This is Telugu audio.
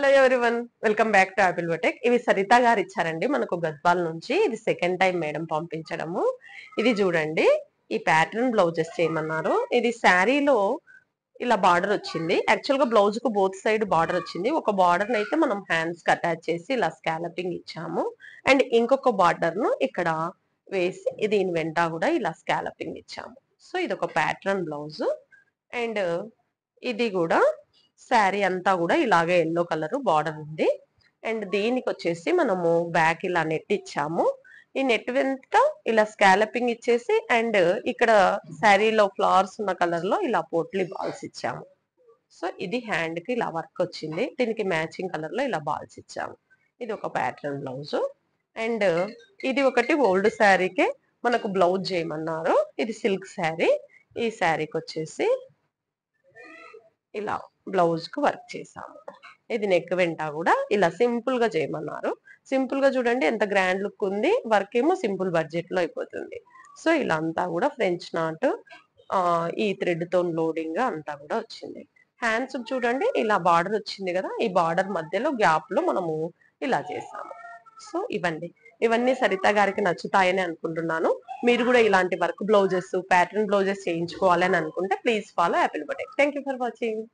Hello everyone, welcome back to apple boutique. ఇవి సరిత గారు ఇచ్చారండి మనకు గద్వాల నుంచి. ఇది సెకండ్ టైం మేడం పంపించడము. ఇది చూడండి, ఈ ప్యాటర్న్ బ్లౌజెస్ చేయమన్నారు. ఇది శారీలో ఇలా బార్డర్ వచ్చింది. యాక్చువల్ గా బ్లౌజ్ కు బోత్ సైడ్ బార్డర్ వచ్చింది. ఒక బార్డర్ అయితే మనం హ్యాండ్స్ కి అటాచ్ చేసి ఇలా స్కాలపింగ్ ఇచ్చాము. అండ్ ఇంకొక బార్డర్ ను ఇక్కడ వేసి దీని వెంట కూడా ఇలా స్కాలపింగ్ ఇచ్చాము. సో ఇది ఒక ప్యాటర్న్ బ్లౌజ్. అండ్ ఇది కూడా శారీ అంతా కూడా ఇలాగే ఎల్లో కలర్ బార్డర్ ఉంది. అండ్ దీనికి వచ్చేసి మనము బ్యాక్ ఇలా నెట్ ఇచ్చాము. ఈ నెట్ వెంట ఇలా స్కాలపింగ్ ఇచ్చేసి అండ్ ఇక్కడ శారీలో ఫ్లవర్స్ ఉన్న కలర్ లో ఇలా పోట్లీ బాల్స్ ఇచ్చాము. సో ఇది హ్యాండ్ కి ఇలా వర్క్ వచ్చింది. దీనికి మ్యాచింగ్ కలర్ లో ఇలా బాల్స్ ఇచ్చాము. ఇది ఒక ప్యాటర్న్ బ్లౌజ్. అండ్ ఇది ఒకటి ఓల్డ్ శారీకే మనకు బ్లౌజ్ చేయమన్నారు. ఇది సిల్క్ శారీ. ఈ శారీకి వచ్చేసి ఇలా బ్లౌజ్ కు వర్క్ చేసాము. ఇది నెక్ వెంట కూడా ఇలా సింపుల్ గా చేయమన్నారు. సింపుల్ గా చూడండి ఎంత గ్రాండ్ లుక్ ఉంది. వర్క్ ఏమో సింపుల్ బడ్జెట్ లో అయిపోతుంది. సో ఇలా అంతా కూడా ఫ్రెంచ్ నాట్ ఈ థ్రెడ్ తో లోడింగ్ అంతా కూడా వచ్చింది. హ్యాండ్స్ చూడండి ఇలా బార్డర్ వచ్చింది కదా, ఈ బార్డర్ మధ్యలో గ్యాప్ లో మనము ఇలా చేసాము. సో ఇవన్నీ సరిత గారికి నచ్చుతాయని అనుకుంటున్నాను. మీరు కూడా ఇలాంటి వర్క్ బ్లౌజెస్, ప్యాటర్న్ బ్లౌజెస్ చేయించుకోవాలని అనుకుంటే please follow apple boutique. Thank you for watching.